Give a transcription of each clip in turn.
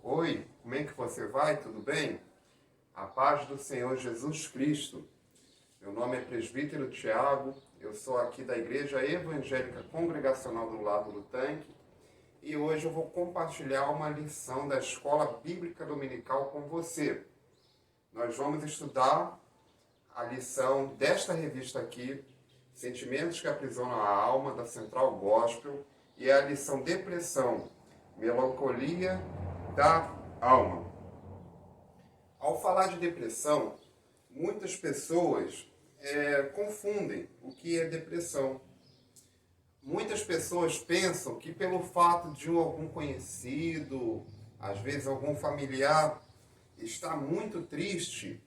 Oi, como é que você vai? Tudo bem? A paz do Senhor Jesus Cristo. Meu nome é Presbítero Tiago, eu sou aqui da Igreja Evangélica Congregacional do Largo do Tanque e hoje eu vou compartilhar uma lição da Escola Bíblica Dominical com você. Nós vamos estudar a lição desta revista aqui, Sentimentos que Aprisionam a Alma, da Central Gospel, e a lição Depressão, Melancolia da Alma. Ao falar de depressão, muitas pessoas confundem o que é depressão. Muitas pessoas pensam que pelo fato de algum conhecido, às vezes algum familiar, estar muito triste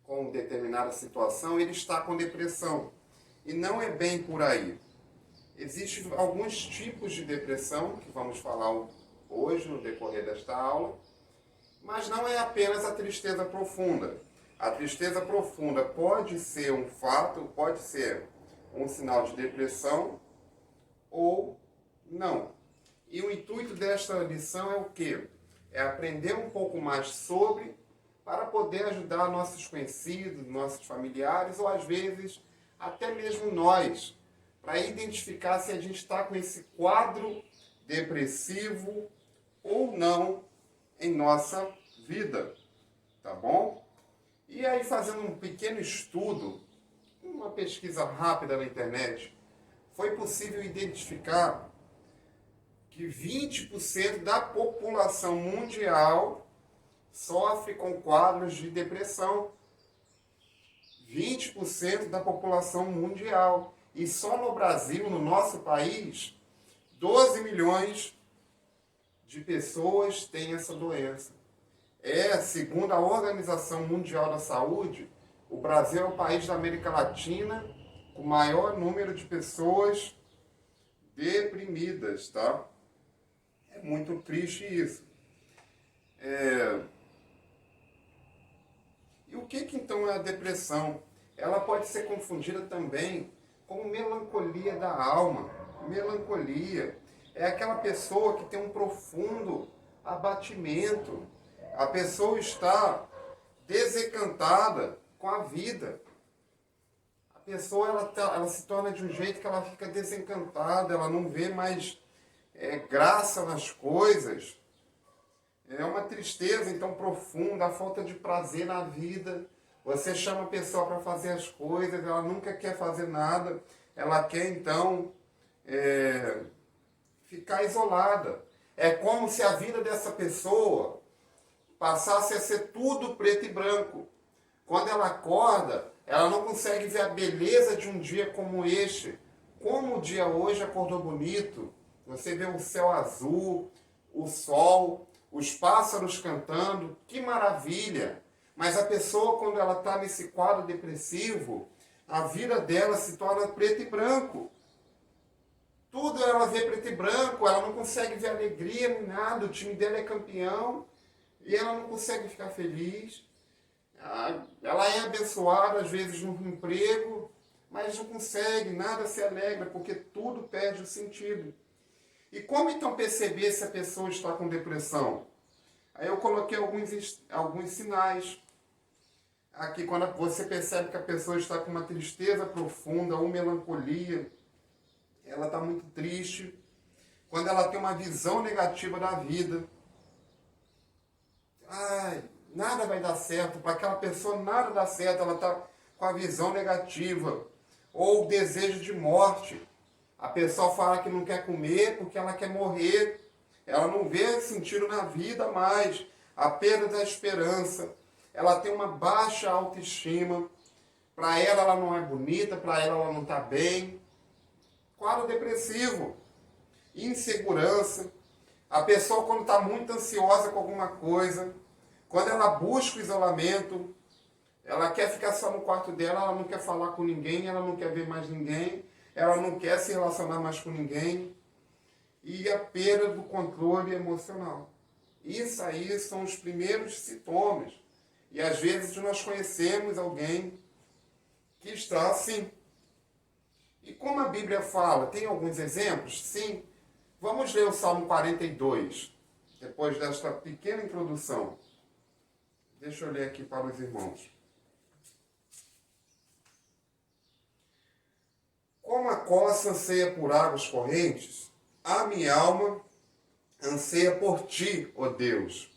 com determinada situação, ele está com depressão. E não é bem por aí. Existem alguns tipos de depressão, que vamos falar hoje no decorrer desta aula, mas não é apenas a tristeza profunda. A tristeza profunda pode ser um fato, pode ser um sinal de depressão ou não. E o intuito desta lição é o quê? É aprender um pouco mais sobre, para poder ajudar nossos conhecidos, nossos familiares, ou às vezes até mesmo nós, para identificar se a gente está com esse quadro depressivo ou não em nossa vida, tá bom? E aí, fazendo um pequeno estudo, uma pesquisa rápida na internet, foi possível identificar que 20% da população mundial sofre com quadros de depressão. 20% da população mundial. E só no Brasil, no nosso país, 12 milhões de pessoas têm essa doença. Segundo a Organização Mundial da Saúde, o Brasil é o país da América Latina com o maior número de pessoas deprimidas, tá? É muito triste isso. E o que então é a depressão? Ela pode ser confundida também com melancolia da alma. Melancolia é aquela pessoa que tem um profundo abatimento. A pessoa está desencantada com a vida. A pessoa ela se torna de um jeito que ela fica desencantada, ela não vê mais graça nas coisas. É uma tristeza então profunda, a falta de prazer na vida. Você chama a pessoa para fazer as coisas, ela nunca quer fazer nada, ela quer então ficar isolada. É como se a vida dessa pessoa passasse a ser tudo preto e branco. Quando ela acorda, ela não consegue ver a beleza de um dia como este. Como o dia hoje acordou bonito, você vê o céu azul, o sol, os pássaros cantando, que maravilha! Mas a pessoa, quando ela está nesse quadro depressivo, a vida dela se torna preto e branco. Tudo ela vê preto e branco, ela não consegue ver alegria nem nada, o time dela é campeão e ela não consegue ficar feliz. Ela é abençoada, às vezes, no emprego, mas não consegue, nada se alegra, porque tudo perde o sentido. E como então perceber se a pessoa está com depressão? Aí eu coloquei alguns sinais. Aqui, quando você percebe que a pessoa está com uma tristeza profunda ou melancolia, ela está muito triste. Quando ela tem uma visão negativa da vida, nada vai dar certo, para aquela pessoa nada dá certo, ela está com a visão negativa. Ou o desejo de morte. A pessoa fala que não quer comer porque ela quer morrer. Ela não vê sentido na vida mais. A perda da esperança. Ela tem uma baixa autoestima. Para ela não é bonita, para ela não está bem. Quadro depressivo. Insegurança. A pessoa, quando está muito ansiosa com alguma coisa, quando ela busca o isolamento, ela quer ficar só no quarto dela, ela não quer falar com ninguém, ela não quer ver mais ninguém, ela não quer se relacionar mais com ninguém. E a perda do controle emocional. Isso aí são os primeiros sintomas. E às vezes nós conhecemos alguém que está assim. E como a Bíblia fala, tem alguns exemplos? Sim. Vamos ler o Salmo 42. depois desta pequena introdução, deixa eu ler aqui para os irmãos. Como a coça anseia por águas correntes, a minha alma anseia por ti, ó Deus.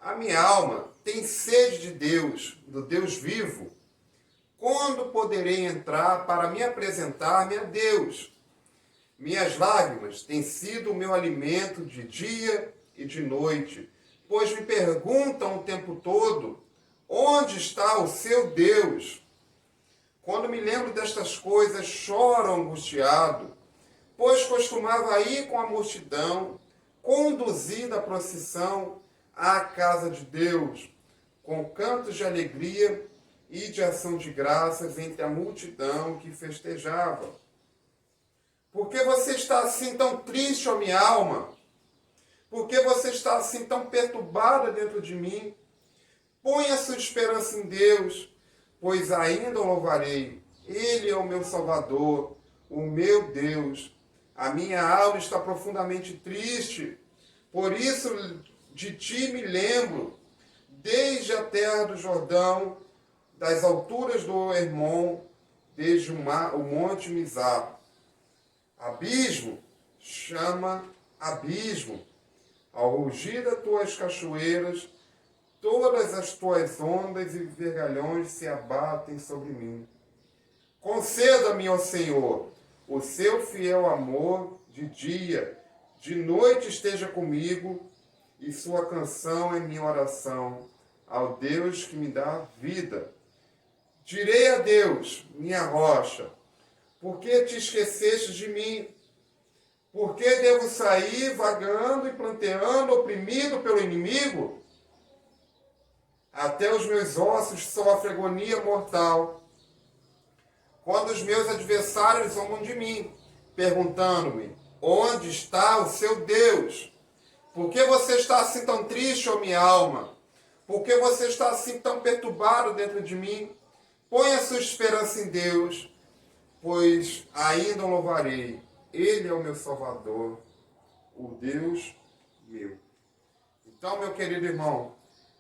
A minha alma tem sede de Deus, do Deus vivo. Quando poderei entrar para me apresentar-me a Deus? Minhas lágrimas têm sido o meu alimento de dia e de noite, pois me perguntam o tempo todo, onde está o seu Deus? Quando me lembro destas coisas, choro angustiado, pois costumava ir com a multidão, conduzindo a procissão à casa de Deus, com cantos de alegria e de ação de graças entre a multidão que festejava. Por que você está assim tão triste, ó minha alma? Por que você está assim tão perturbada dentro de mim? Ponha sua esperança em Deus, pois ainda o louvarei. Ele é o meu Salvador, o meu Deus. A minha alma está profundamente triste, por isso de ti me lembro, desde a terra do Jordão, das alturas do Hermon, desde o monte Mizar. Abismo chama abismo, ao rugir das tuas cachoeiras, todas as tuas ondas e vergalhões se abatem sobre mim. Conceda-me, ó Senhor, o seu fiel amor de dia, de noite esteja comigo, e sua canção é minha oração, ao Deus que me dá vida. Direi a Deus, minha rocha, por que te esqueceste de mim? Por que devo sair vagando e planteando, oprimido pelo inimigo? Até os meus ossos sofrem agonia mortal. Quando os meus adversários zombam de mim, perguntando-me, onde está o seu Deus? Por que você está assim tão triste, ó minha alma? Por que você está assim tão perturbado dentro de mim? Ponha sua esperança em Deus, pois ainda o louvarei. Ele é o meu Salvador, o Deus meu. Então, meu querido irmão,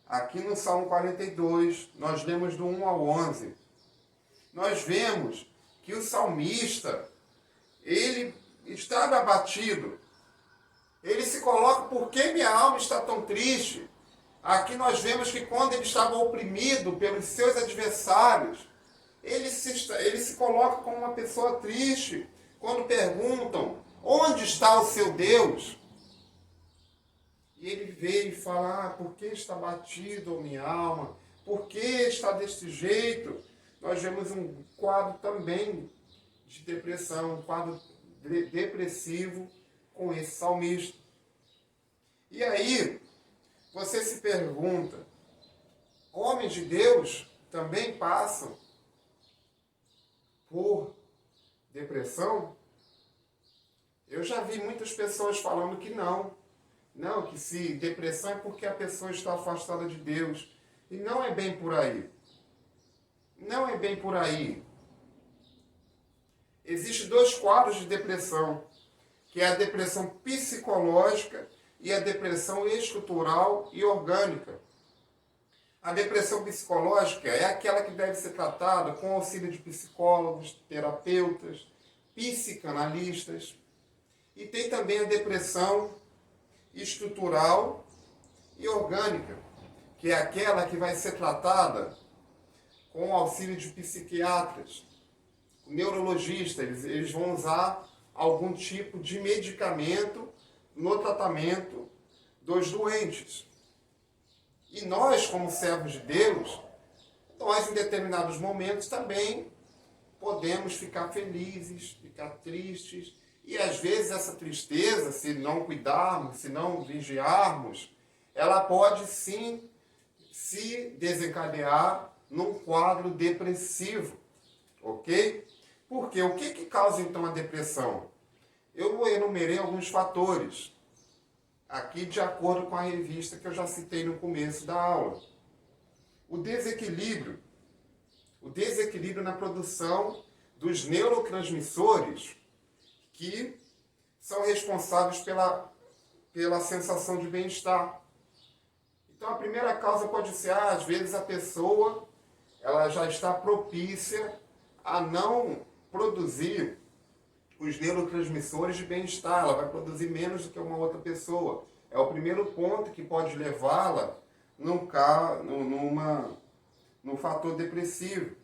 aqui no Salmo 42, nós lemos do 1 ao 11. Nós vemos que o salmista, ele está abatido. Ele se coloca, por que minha alma está tão triste? Aqui nós vemos que quando ele estava oprimido pelos seus adversários, ele se coloca como uma pessoa triste. Quando perguntam, onde está o seu Deus? E ele veio e fala, por que está batido, minha alma? Por que está deste jeito? Nós vemos um quadro também de depressão, um quadro depressivo com esse salmista. E aí, você se pergunta, homens de Deus também passam por depressão? Eu já vi muitas pessoas falando que não. Não, que se depressão é porque a pessoa está afastada de Deus. E não é bem por aí. Não é bem por aí. Existem dois quadros de depressão, que é a depressão psicológica e a depressão estrutural e orgânica. A depressão psicológica é aquela que deve ser tratada com auxílio de psicólogos, terapeutas, psicanalistas. E tem também a depressão estrutural e orgânica, que é aquela que vai ser tratada com o auxílio de psiquiatras, neurologistas. Eles vão usar algum tipo de medicamento no tratamento dos doentes. E nós, como servos de Deus, nós em determinados momentos também podemos ficar felizes, ficar tristes. E às vezes essa tristeza, se não cuidarmos, se não vigiarmos, ela pode sim se desencadear num quadro depressivo, ok? Porque o que causa então a depressão? Eu enumerei alguns fatores, aqui de acordo com a revista que eu já citei no começo da aula. O desequilíbrio na produção dos neurotransmissores que são responsáveis pela pela sensação de bem-estar. Então a primeira causa pode ser, às vezes a pessoa ela já está propícia a não produzir os neurotransmissores de bem-estar, ela vai produzir menos do que uma outra pessoa. É o primeiro ponto que pode levá-la num fator depressivo.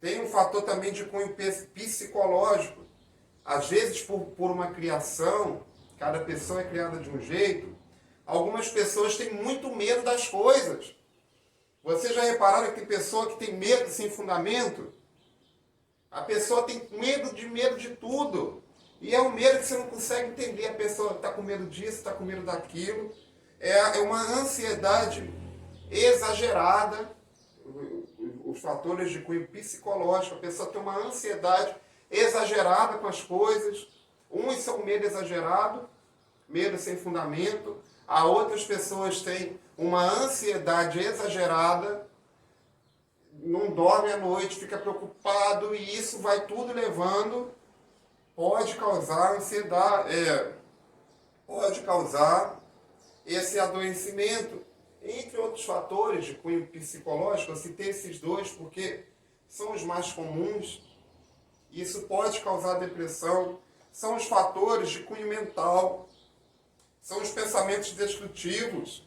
Tem um fator também de cunho psicológico. Às vezes, por uma criação, cada pessoa é criada de um jeito, algumas pessoas têm muito medo das coisas. Vocês já repararam que tem pessoa que tem medo sem fundamento? A pessoa tem medo de tudo. E é um medo que você não consegue entender. A pessoa está com medo disso, está com medo daquilo. É uma ansiedade exagerada. Os fatores de cunho psicológico. A pessoa tem uma ansiedade exagerada com as coisas. Uns são medo exagerado, medo sem fundamento. Há outras pessoas têm uma ansiedade exagerada, não dorme à noite, fica preocupado, e isso vai tudo levando, pode causar ansiedade, pode causar esse adoecimento. Entre outros fatores de cunho psicológico, eu citei esses dois porque são os mais comuns. Isso pode causar depressão. São os fatores de cunho mental. São os pensamentos destrutivos.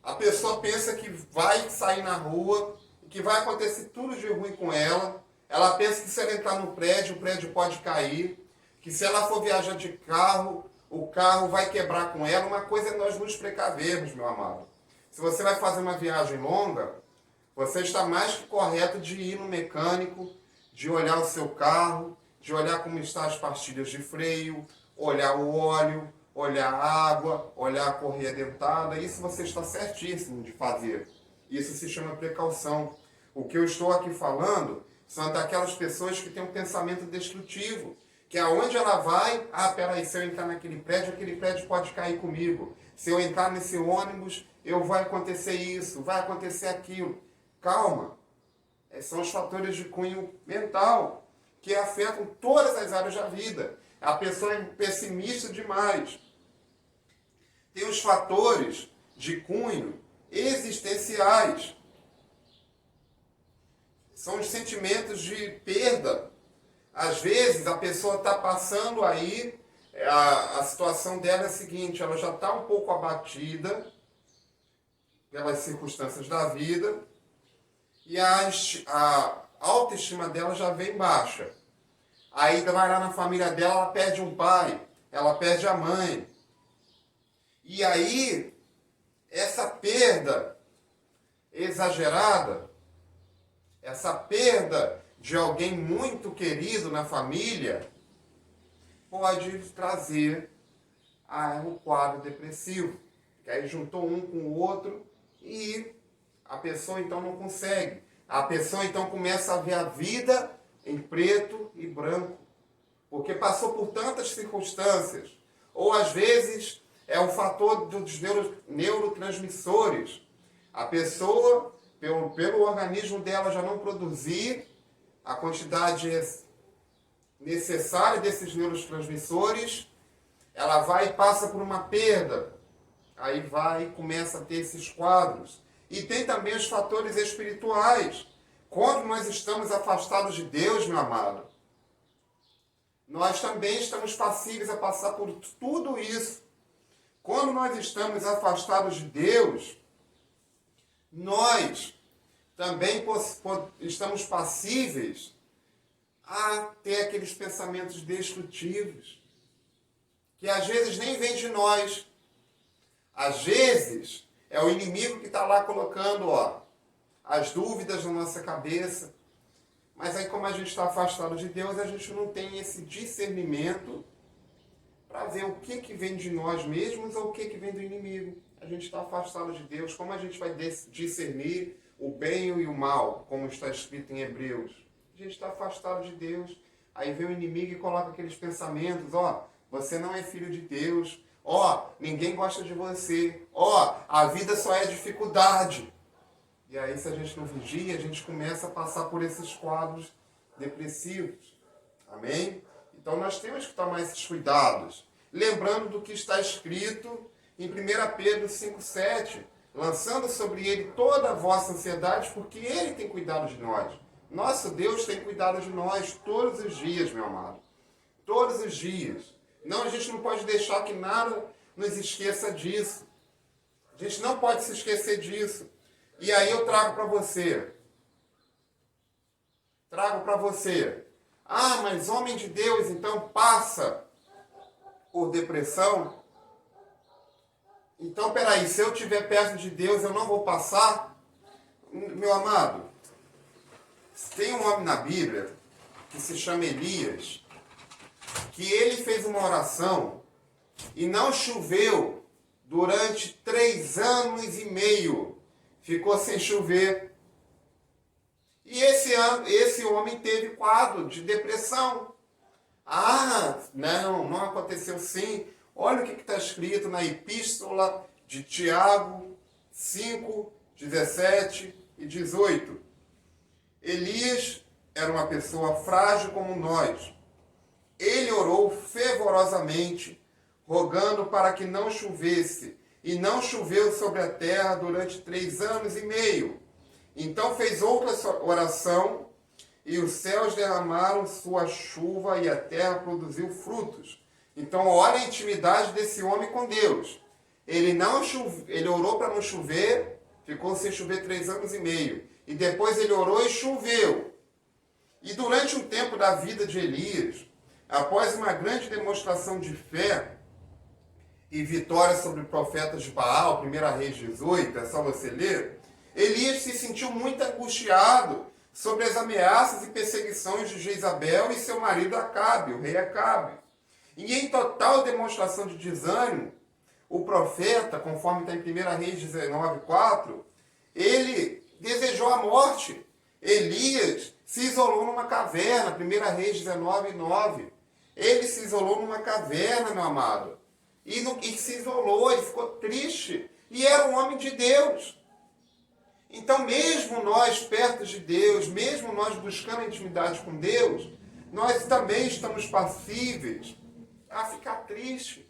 A pessoa pensa que vai sair na rua, que vai acontecer tudo de ruim com ela. Ela pensa que se ela entrar no prédio, o prédio pode cair. Que se ela for viajar de carro, o carro vai quebrar com ela. Uma coisa é nós nos precavermos, meu amado. Se você vai fazer uma viagem longa, você está mais que correto de ir no mecânico, de olhar o seu carro, de olhar como estão as pastilhas de freio, olhar o óleo, olhar a água, olhar a correia dentada. Isso você está certíssimo de fazer. Isso se chama precaução. O que eu estou aqui falando são daquelas pessoas que têm um pensamento destrutivo, que aonde ela vai, peraí, se eu entrar naquele prédio pode cair comigo. Se eu entrar nesse ônibus, vai acontecer isso, vai acontecer aquilo. Calma. São os fatores de cunho mental que afetam todas as áreas da vida. A pessoa é pessimista demais. Tem os fatores de cunho existenciais. São os sentimentos de perda. Às vezes a pessoa está passando aí, a situação dela é a seguinte, ela já está um pouco abatida pelas circunstâncias da vida e a autoestima dela já vem baixa. Aí vai lá na família dela, ela perde um pai, ela perde a mãe. E aí, essa perda exagerada, essa perda de alguém muito querido na família, pode trazer um quadro depressivo. Que aí juntou um com o outro e a pessoa então não consegue. A pessoa então começa a ver a vida em preto e branco, porque passou por tantas circunstâncias. Ou às vezes é o fator dos neurotransmissores. A pessoa, pelo organismo dela já não produzir a quantidade necessária desses neurotransmissores, ela vai e passa por uma perda. Aí vai e começa a ter esses quadros. E tem também os fatores espirituais. Quando nós estamos afastados de Deus, meu amado, nós também estamos passíveis a passar por tudo isso. Quando nós estamos afastados de Deus, nós também estamos passíveis a ter aqueles pensamentos destrutivos, que às vezes nem vem de nós. Às vezes é o inimigo que está lá colocando as dúvidas na nossa cabeça. Mas aí, como a gente está afastado de Deus, a gente não tem esse discernimento para ver o que vem de nós mesmos ou o que vem do inimigo. A gente está afastado de Deus. Como a gente vai discernir o bem e o mal, como está escrito em Hebreus? A gente está afastado de Deus. Aí vem o inimigo e coloca aqueles pensamentos, você não é filho de Deus, ninguém gosta de você, a vida só é dificuldade. E aí, se a gente não vigia, a gente começa a passar por esses quadros depressivos. Amém? Então, nós temos que tomar esses cuidados. Lembrando do que está escrito em 1 Pedro 5,7, lançando sobre ele toda a vossa ansiedade, porque ele tem cuidado de nós. Nosso Deus tem cuidado de nós todos os dias, meu amado. Todos os dias. Não, a gente não pode deixar que nada nos esqueça disso. A gente não pode se esquecer disso. E aí eu trago para você. Ah, mas homem de Deus, então passa por depressão? Então, peraí, se eu estiver perto de Deus, eu não vou passar? Meu amado, tem um homem na Bíblia que se chama Elias, que ele fez uma oração e não choveu durante 3 anos e meio. Ficou sem chover. E esse homem teve quadro de depressão. Ah, não aconteceu sim. Olha o que está escrito na Epístola de Tiago 5, 17 e 18. Elias era uma pessoa frágil como nós. Ele orou fervorosamente, rogando para que não chovesse, e não choveu sobre a terra durante 3 anos e meio. Então fez outra oração, e os céus derramaram sua chuva, e a terra produziu frutos. Então olha a intimidade desse homem com Deus. Ele orou para não chover, ficou sem chover 3 anos e meio. E depois ele orou e choveu. E durante um tempo da vida de Elias, após uma grande demonstração de fé e vitória sobre profetas de Baal, 1 Reis 18, é só você ler, Elias se sentiu muito angustiado sobre as ameaças e perseguições de Jezabel e seu marido Acabe, o rei Acabe. E em total demonstração de desânimo, o profeta, conforme está em 1 Reis 19, 4, ele desejou a morte. Elias se isolou numa caverna, 1 Reis 19, 9. Ele se isolou numa caverna, meu amado. E se isolou, ele ficou triste. E era um homem de Deus. Então, mesmo nós perto de Deus, mesmo nós buscando intimidade com Deus, nós também estamos passíveis a ficar triste,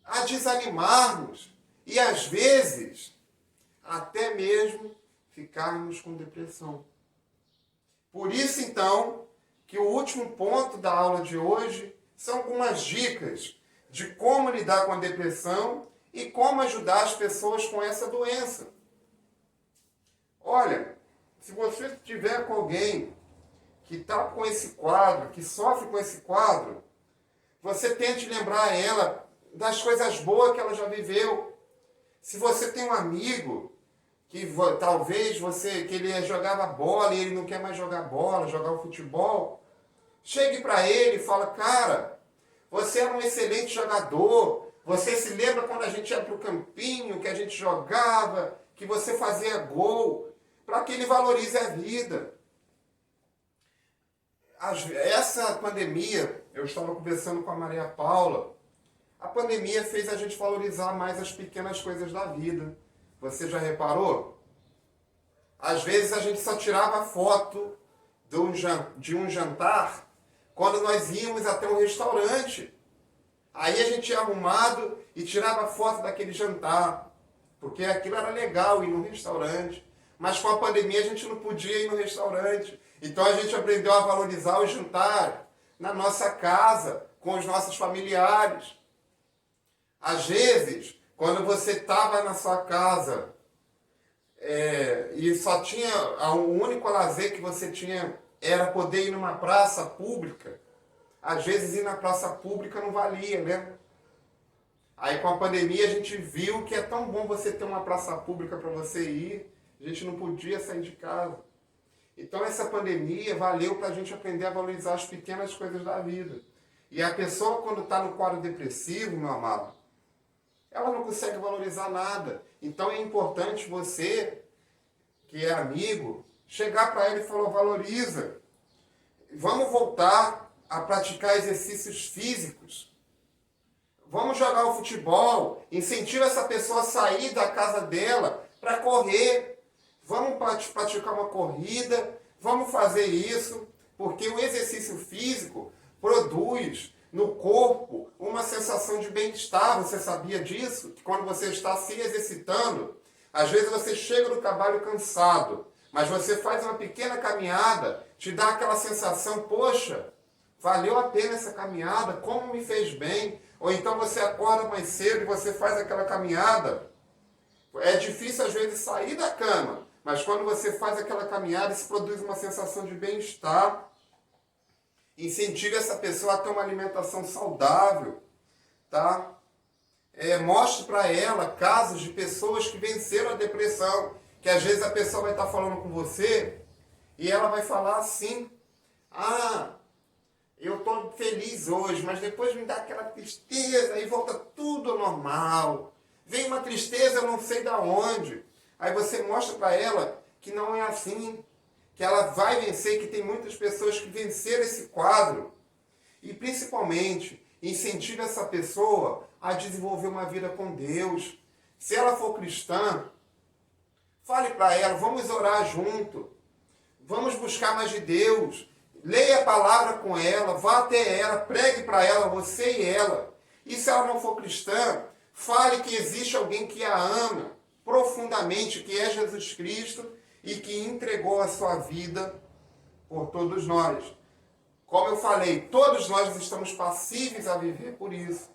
a desanimarmos e, às vezes, até mesmo ficarmos com depressão. Por isso, então, que o último ponto da aula de hoje são algumas dicas de como lidar com a depressão e como ajudar as pessoas com essa doença. Olha, se você estiver com alguém que está com esse quadro, que sofre com esse quadro, você tente lembrar ela das coisas boas que ela já viveu. Se você tem um amigo que talvez que ele jogava bola e ele não quer mais jogar bola, jogar o futebol, chegue para ele e fala, cara, você era um excelente jogador, você se lembra quando a gente ia para o campinho, que a gente jogava, que você fazia gol, para que ele valorize a vida. Essa pandemia, eu estava conversando com a Maria Paula, a pandemia fez a gente valorizar mais as pequenas coisas da vida. Você já reparou? Às vezes a gente só tirava foto de um jantar quando nós íamos até um restaurante. Aí a gente ia arrumado e tirava foto daquele jantar, porque aquilo era legal ir no restaurante. Mas com a pandemia a gente não podia ir no restaurante. Então a gente aprendeu a valorizar o jantar na nossa casa, com os nossos familiares. Às vezes, quando você estava na sua casa e só tinha, o único lazer que você tinha era poder ir numa praça pública, às vezes ir na praça pública não valia, né? Aí com a pandemia a gente viu que é tão bom você ter uma praça pública para você ir, a gente não podia sair de casa. Então essa pandemia valeu para a gente aprender a valorizar as pequenas coisas da vida. E a pessoa quando está no quadro depressivo, meu amado, ela não consegue valorizar nada. Então é importante você, que é amigo, chegar para ela e falar, valoriza. Vamos voltar a praticar exercícios físicos. Vamos jogar o futebol. Incentiva essa pessoa a sair da casa dela para correr. Vamos praticar uma corrida. Vamos fazer isso. Porque o exercício físico produz no corpo uma sensação de bem-estar. Você sabia disso? Que quando você está se exercitando, às vezes você chega no trabalho cansado, mas você faz uma pequena caminhada, te dá aquela sensação, poxa, valeu a pena essa caminhada, como me fez bem. Ou então você acorda mais cedo e você faz aquela caminhada. É difícil às vezes sair da cama, mas quando você faz aquela caminhada, isso produz uma sensação de bem-estar. Incentive essa pessoa a ter uma alimentação saudável, tá? Mostre para ela casos de pessoas que venceram a depressão, que às vezes a pessoa vai estar falando com você e ela vai falar assim, eu estou feliz hoje, mas depois me dá aquela tristeza e volta tudo ao normal. Vem uma tristeza, eu não sei de onde. Aí você mostra para ela que não é assim, que ela vai vencer, que tem muitas pessoas que venceram esse quadro. E principalmente, incentive essa pessoa a desenvolver uma vida com Deus. Se ela for cristã, fale para ela, vamos orar junto, vamos buscar mais de Deus, leia a palavra com ela, vá até ela, pregue para ela, você e ela. E se ela não for cristã, fale que existe alguém que a ama profundamente, que é Jesus Cristo e que entregou a sua vida por todos nós. Como eu falei, todos nós estamos passíveis a viver por isso.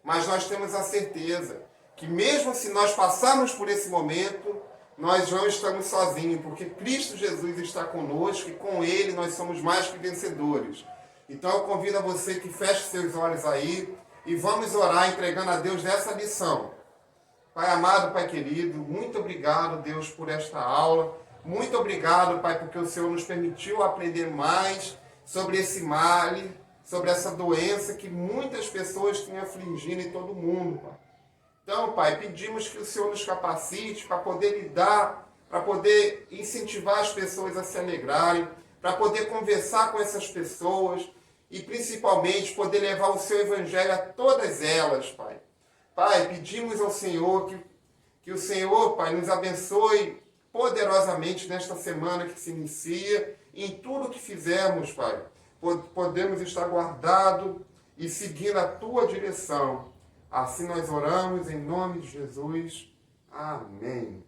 Mas nós temos a certeza que mesmo se nós passarmos por esse momento, nós não estamos sozinhos, porque Cristo Jesus está conosco e com Ele nós somos mais que vencedores. Então eu convido a você que feche seus olhos aí e vamos orar entregando a Deus essa lição. Pai amado, Pai querido, muito obrigado, Deus, por esta aula. Muito obrigado, Pai, porque o Senhor nos permitiu aprender mais sobre esse mal, sobre essa doença que muitas pessoas têm afligindo em todo o mundo, Pai. Então, Pai, pedimos que o Senhor nos capacite para poder lidar, para poder incentivar as pessoas a se alegrarem, para poder conversar com essas pessoas e, principalmente, poder levar o Seu Evangelho a todas elas, Pai. Pai, pedimos ao Senhor que o Senhor, Pai, nos abençoe poderosamente nesta semana que se inicia, em tudo que fizermos, Pai. Podemos estar guardados e seguindo a Tua direção. Assim nós oramos em nome de Jesus. Amém.